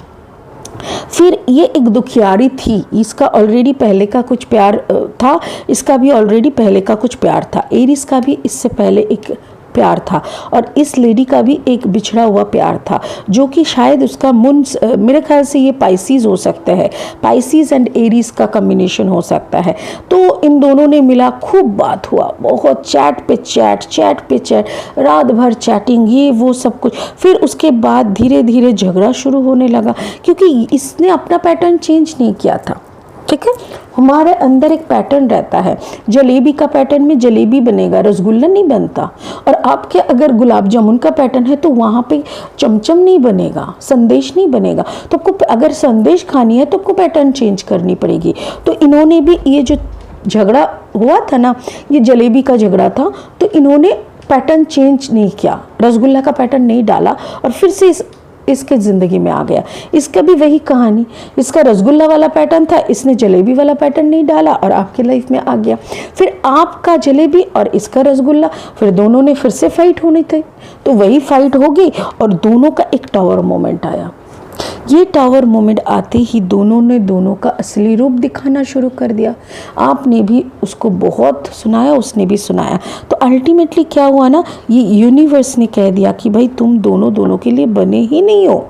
Speaker 1: फिर ये एक दुखियारी थी, इसका ऑलरेडी पहले का कुछ प्यार था, इसका भी ऑलरेडी पहले का कुछ प्यार था। एरिस का भी इससे पहले एक प्यार था और इस लेडी का भी एक बिछड़ा हुआ प्यार था, जो कि शायद उसका मेरे ख्याल से ये पाइसीज हो सकता है, पाइसीज एंड एरीज का कॉम्बिनेशन हो सकता है। तो इन दोनों ने मिला, खूब बात हुआ, बहुत चैट पे चैट, रात भर चैटिंग, ये वो सब कुछ। फिर उसके बाद धीरे धीरे झगड़ा शुरू होने लगा, क्योंकि इसने अपना पैटर्न चेंज नहीं किया था। ठीक है, हमारे अंदर एक पैटर्न रहता है, जलेबी का पैटर्न में जलेबी बनेगा, रसगुल्ला नहीं बनता। और आपके अगर गुलाब जामुन का पैटर्न है तो वहाँ पे चमचम नहीं बनेगा, संदेश नहीं बनेगा। तो आपको अगर संदेश खानी है तो आपको पैटर्न चेंज करनी पड़ेगी। तो इन्होंने भी ये जो झगड़ा हुआ था ना, ये जलेबी का झगड़ा था, तो इन्होंने पैटर्न चेंज नहीं किया, रसगुल्ला का पैटर्न नहीं डाला और फिर से इसके ज़िंदगी में आ गया। इसका भी वही कहानी, इसका रसगुल्ला वाला पैटर्न था, इसने जलेबी वाला पैटर्न नहीं डाला और आपके लाइफ में आ गया। फिर आपका जलेबी और इसका रसगुल्ला, फिर दोनों ने फिर से फाइट होनी थी, तो वही फाइट होगी और दोनों का एक टावर मोमेंट आया। ये टावर मोमेंट आते ही दोनों ने दोनों का असली रूप दिखाना शुरू कर दिया। आपने भी उसको बहुत सुनाया, उसने भी सुनाया। तो अल्टीमेटली क्या हुआ ना, ये यूनिवर्स ने कह दिया कि भाई तुम दोनों के लिए बने ही नहीं हो।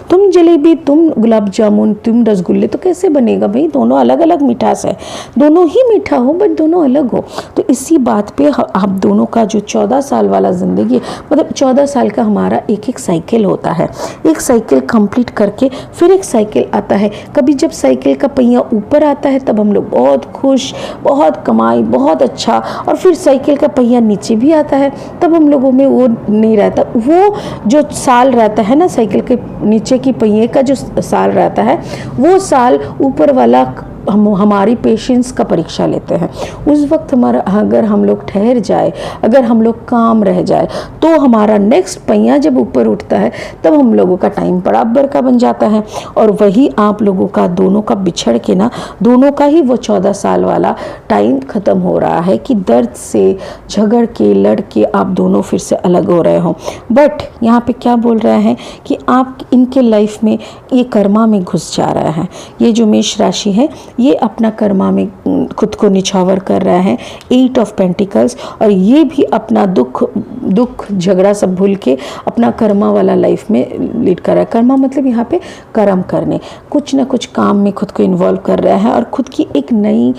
Speaker 1: तुम जलेबी, तुम गुलाब जामुन, तुम रसगुल्ले, तो कैसे बनेगा भाई? दोनों अलग अलग मिठास है, दोनों ही मीठा हो बट दोनों अलग हो। तो इसी बात पे आप दोनों का जो 14 साल वाला ज़िंदगी, मतलब 14 साल का हमारा एक एक साइकिल होता है। एक साइकिल कंप्लीट करके फिर एक साइकिल आता है। कभी जब साइकिल का पहिया ऊपर आता है तब हम लोग बहुत खुश, बहुत कमाई, बहुत अच्छा, और फिर साइकिल का पहिया नीचे भी आता है तब हम लोगों में वो नहीं रहता। वो जो साल रहता है ना, साइकिल के नीचे की पहिए का जो साल रहता है, वो साल ऊपर वाला हमारी पेशेंस का परीक्षा लेते हैं। उस वक्त हमारा, अगर हम लोग ठहर जाए, अगर हम लोग काम रह जाए, तो हमारा नेक्स्ट पहिया जब ऊपर उठता है तब हम लोगों का टाइम बराबर का बन जाता है। और वही आप लोगों का दोनों का बिछड़ के ना, दोनों का ही वो 14 साल वाला टाइम ख़त्म हो रहा है कि दर्द से झगड़ के लड़ के आप दोनों फिर से अलग हो रहे हो। बट यहाँ पे क्या बोल रहे हैं कि आप इनके लाइफ में ये कर्मा में घुस जा रहा है। ये जो मेष राशि है ये अपना कर्मा में खुद को निछावर कर रहा है, 8 ऑफ पेंटिकल्स, और ये भी अपना दुख झगड़ा सब भूल के अपना कर्मा वाला लाइफ में लीड कर रहा है। कर्मा मतलब यहाँ पे कर्म करने, कुछ ना कुछ काम में खुद को इन्वॉल्व कर रहा है और खुद की एक नई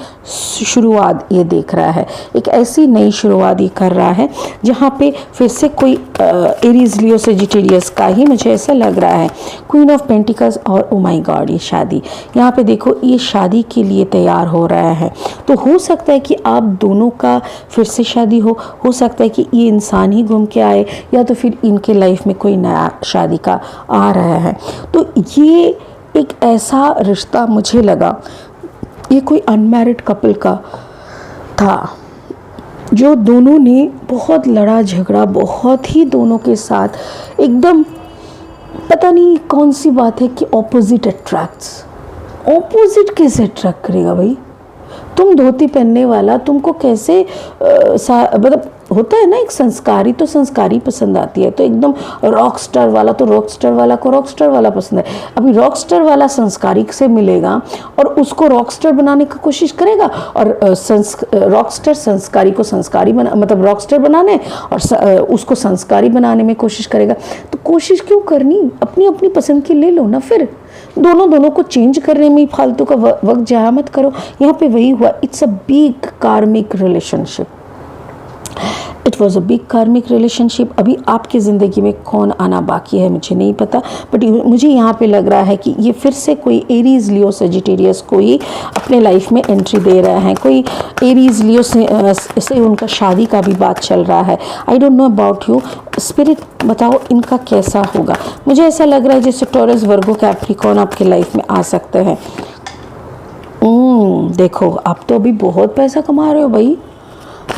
Speaker 1: शुरुआत ये देख रहा है। एक ऐसी नई शुरुआत ये कर रहा है जहाँ पे फिर से कोई एरीज लियो सेजिटेरियस का ही मुझे ऐसा लग रहा है। क्वीन ऑफ पेंटिकल्स और ओ माय गॉड, ये शादी, यहाँ पे देखो ये शादी के लिए तैयार हो रहा है। तो हो सकता है कि आप दोनों का फिर से शादी हो सकता है कि ये इंसान ही घूम के आए, या तो फिर इनके लाइफ में कोई नया शादी का आ रहा है। तो ये एक ऐसा रिश्ता मुझे लगा, ये कोई अनमैरिड कपल का था जो दोनों ने बहुत लड़ा झगड़ा, बहुत ही दोनों के साथ एकदम पता नहीं कौन सी बात है कि ऑपोजिट अट्रैक्ट्स। ऑपोजिट कैसे अट्रैक्ट करेगा भाई? तुम धोती पहनने वाला तुमको कैसे मतलब होता है ना, एक संस्कारी तो संस्कारी पसंद आती है, तो एकदम रॉक स्टार वाला तो रॉक स्टार वाला को रॉक स्टार वाला पसंद है। अभी रॉक स्टार वाला संस्कारी से मिलेगा और उसको रॉक स्टार बनाने की कोशिश करेगा, और रॉक स्टार संस्कारी को संस्कारी बना, मतलब रॉक स्टार बनाने और उसको संस्कारी बनाने में कोशिश करेगा। तो कोशिश क्यों करनी, अपनी अपनी पसंद की ले लो ना। फिर दोनों को चेंज करने में फालतू का वक्त जाया मत करो। यहाँ पे वही हुआ, इट्स अ बिग कार्मिक relationship, it was a big कार्मिक रिलेशनशिप। अभी आपकी ज़िंदगी में कौन आना बाकी है मुझे नहीं पता, बट मुझे यहाँ पे लग रहा है कि ये फिर से कोई एरीज लियो सेजिटेरियस कोई अपने लाइफ में एंट्री दे रहा है। कोई एरीज लियो से उनका शादी का भी बात चल रहा है। I don't know about you, spirit बताओ इनका कैसा होगा। मुझे ऐसा लग रहा है जैसे टॉरस, वर्गो, कैप्रिकॉर्न आपके लाइफ में आ सकते हैं। देखो आप तो अभी बहुत पैसा कमा रहे हो भाई।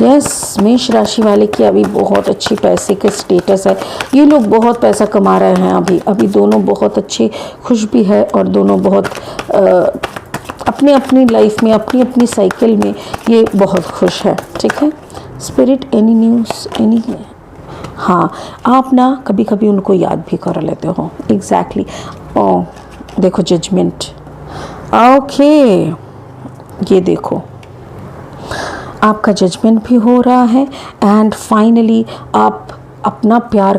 Speaker 1: यस, मेष राशि वाले की अभी बहुत अच्छी पैसे के स्टेटस है। ये लोग बहुत पैसा कमा रहे हैं अभी दोनों बहुत अच्छे खुश भी है, और दोनों बहुत अपनी अपनी लाइफ में, अपनी अपनी साइकिल में ये बहुत खुश है। ठीक है स्पिरिट, एनी न्यूज़, एनी, हाँ आप ना कभी कभी उनको याद भी कर लेते हो। एग्जैक्टली देखो जजमेंट, ओके ये देखो आपका जजमेंट भी हो रहा है एंड फाइनली आप अपना प्यार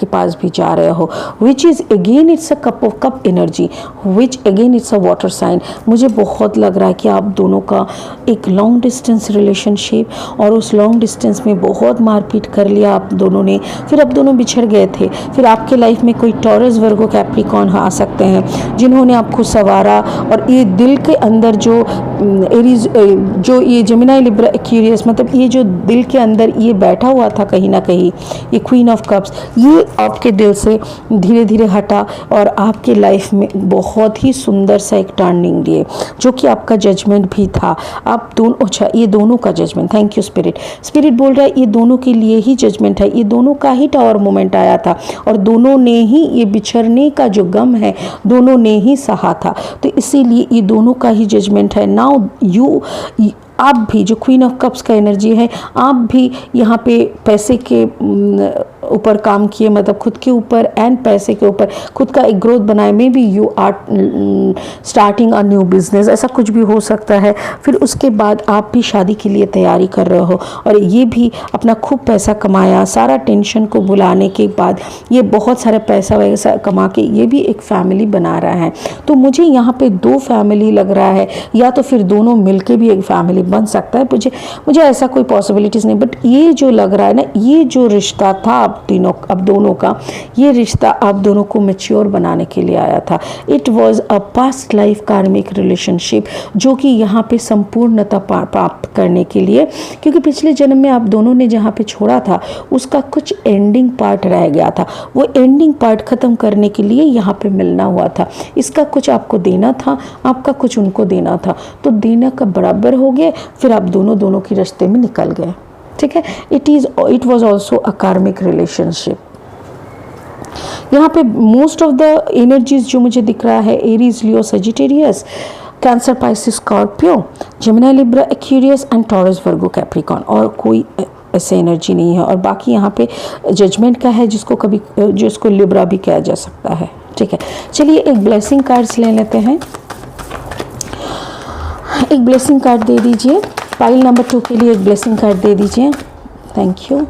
Speaker 1: के पास भी जा रहे हो, which is again it's a cup energy, which again it's a water sign. मुझे बहुत लग रहा है कि आप दोनों का एक लॉन्ग डिस्टेंस रिलेशनशिप, और उस लॉन्ग डिस्टेंस में बहुत मारपीट कर लिया आप दोनों ने, फिर आप दोनों बिछड़ गए थे। फिर आपके लाइफ में कोई टॉरस वर्गो कैप्रिकॉर्न आ सकते हैं जिन्होंने आपको संवारा, और ये दिल के अंदर जो एरीज, जो ये जेमिनी लिब्रा एक्वेरियस, मतलब ये जो दिल के अंदर ये बैठा हुआ था कहीं ना कहीं, ये क्वीन ऑफ कप्स, ये आपके दिल से धीरे धीरे हटा और आपके लाइफ में बहुत ही सुंदर सा एक टर्निंग लिए, जो कि आपका जजमेंट भी था। आप दोनों, अच्छा ये दोनों का judgment, thank you spirit. Spirit बोल रहा है ये दोनों के लिए ही जजमेंट है, ये दोनों का ही टावर मोमेंट आया था, और दोनों ने ही ये बिछड़ने का जो गम है दोनों ने ही सहा था। तो इसीलिए ये दोनों का ही जजमेंट है। नाउ आप भी, जो क्वीन ऑफ कप्स का एनर्जी है, आप भी यहाँ पे पैसे के ऊपर काम किए, मतलब खुद के ऊपर एंड पैसे के ऊपर खुद का एक ग्रोथ बनाए। May be you are starting a new business, ऐसा कुछ भी हो सकता है। फिर उसके बाद आप भी शादी के लिए तैयारी कर रहे हो, और ये भी अपना खूब पैसा कमाया, सारा टेंशन को भुलाने के बाद ये बहुत सारा पैसा वैसा कमा के ये भी एक फैमिली बना रहा है। तो मुझे यहाँ पे दो फैमिली लग रहा है, या तो फिर दोनों मिलके भी एक फैमिली बन सकता है। मुझे ऐसा कोई पॉसिबिलिटीज़ नहीं, बट ये जो लग रहा है ना, ये जो रिश्ता था अब दोनों का, ये रिश्ता आप दोनों को मैच्योर बनाने के लिए आया था। It was a past life कार्मिक रिलेशनशिप, जो कि यहाँ पे संपूर्णता प्राप्त करने के लिए, क्योंकि पिछले जन्म में आप दोनों ने जहाँ पे छोड़ा था उसका कुछ एंडिंग पार्ट रह गया था, वो एंडिंग पार्ट ख़त्म करने के लिए यहाँ पे मिलना हुआ था। इसका कुछ आपको देना था, आपका कुछ उनको देना था, तो देना का बराबर हो गया, फिर आप दोनों के रास्ते में निकल गए। ठीक है, इट वॉज ऑल्सो अ कार्मिक रिलेशनशिप। यहाँ पे मोस्ट ऑफ द एनर्जीज जो मुझे दिख रहा है, Aries, Leo, Sagittarius, cancer, Pisces, Scorpio, Gemini, Libra, Aquarius and taurus, Virgo, Capricorn, और कोई ऐसे एनर्जी नहीं है। और बाकी यहाँ पे जजमेंट का है, जिसको लिब्रा भी कहा जा सकता है। ठीक है, चलिए एक ब्लेसिंग कार्ड्स ले लेते हैं। एक ब्लेसिंग कार्ड दे दीजिए, पाइल नंबर 2 के लिए एक ब्लेसिंग कार्ड दे दीजिए। Thank you.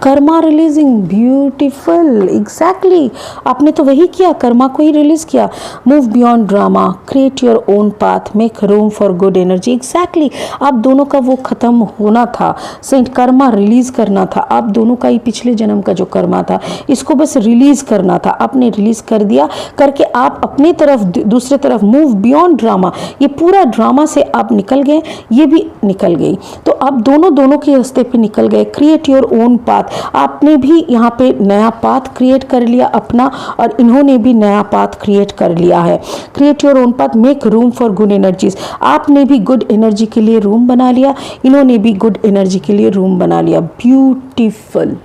Speaker 1: Karma releasing, beautiful, exactly आपने तो वही किया, कर्मा को ही रिलीज किया। Move beyond drama, create your own path, make room for good energy. Exactly आप दोनों का वो खत्म होना था, सेंट कर्मा रिलीज करना था। आप दोनों का ही पिछले जन्म का जो कर्मा था, इसको बस रिलीज करना था, आपने रिलीज कर दिया। करके आप अपनी तरफ, दूसरे तरफ मूव बियॉन्ड ड्रामा, ये पूरा ड्रामा से आप निकल गए, ये भी निकल गई, तो आप दोनों के रास्ते पे निकल गए। क्रिएट योर ओन पाथ, आपने भी यहाँ पे नया पाथ क्रिएट कर लिया अपना, और इन्होंने भी नया पाथ क्रिएट कर लिया है। Create your own path, make room for good energies, आपने भी गुड एनर्जी के लिए रूम बना लिया, इन्होंने भी गुड एनर्जी के लिए रूम बना लिया। ब्यूटीफुल,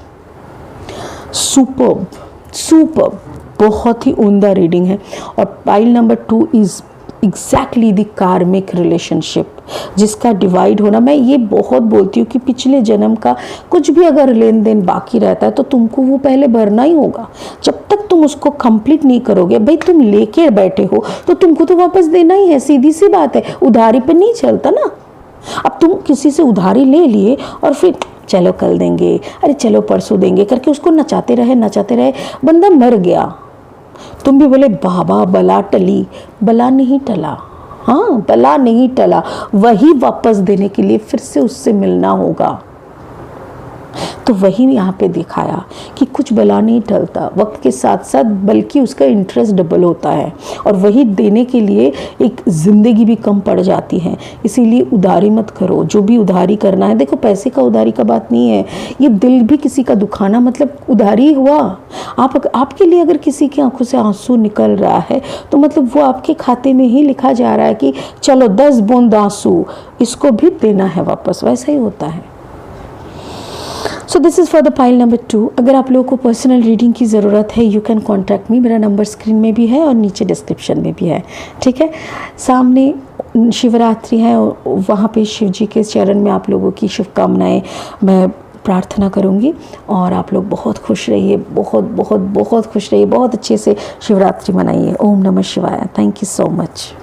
Speaker 1: सुपर्ब, सुपर्ब, बहुत ही उम्दा रीडिंग है। और pile number 2 is exactly the कार्मिक रिलेशनशिप, जिसका डिवाइड होना, मैं ये बहुत बोलती हूँ कि पिछले जन्म का कुछ भी अगर लेन देन बाकी रहता है तो तुमको वो पहले भरना ही होगा। जब तक तुम उसको कंप्लीट नहीं करोगे, भाई तुम लेके बैठे हो तो तुमको तो वापस देना ही है, सीधी सी बात है, उधारी पे नहीं चलता ना। अब तुम किसी से उधारी ले लिए और फिर चलो कल देंगे, अरे चलो परसों देंगे करके उसको नचाते रहे, बंदा मर गया। तुम भी बोले बाबा बला टली, बला नहीं टला, हाँ बला नहीं टला, वही वापस देने के लिए फिर से उससे मिलना होगा। तो वही यहाँ पे दिखाया कि कुछ बला नहीं टलता वक्त के साथ साथ, बल्कि उसका इंटरेस्ट डबल होता है, और वही देने के लिए एक ज़िंदगी भी कम पड़ जाती है। इसीलिए उधारी मत करो, जो भी उधारी करना है, देखो पैसे का उधारी का बात नहीं है, ये दिल भी किसी का दुखाना मतलब उधारी हुआ। आपके लिए अगर किसी की आंखों से आंसू निकल रहा है तो मतलब वो आपके खाते में ही लिखा जा रहा है कि चलो 10 बूंद आंसू, इसको भी देना है वापस, वैसा ही होता है। So this is for the pile number 2। अगर आप लोगों को पर्सनल रीडिंग की ज़रूरत है, यू कैन कॉन्टैक्ट मी, मेरा नंबर स्क्रीन में भी है और नीचे डिस्क्रिप्शन में भी है। ठीक है, सामने शिवरात्रि है, वहाँ पे शिव जी के चरण में आप लोगों की शुभकामनाएं मैं प्रार्थना करूँगी, और आप लोग बहुत खुश रहिए, बहुत बहुत बहुत खुश रहिए, बहुत अच्छे से शिवरात्रि मनाइए। ओम नमः शिवाय। Thank you so much.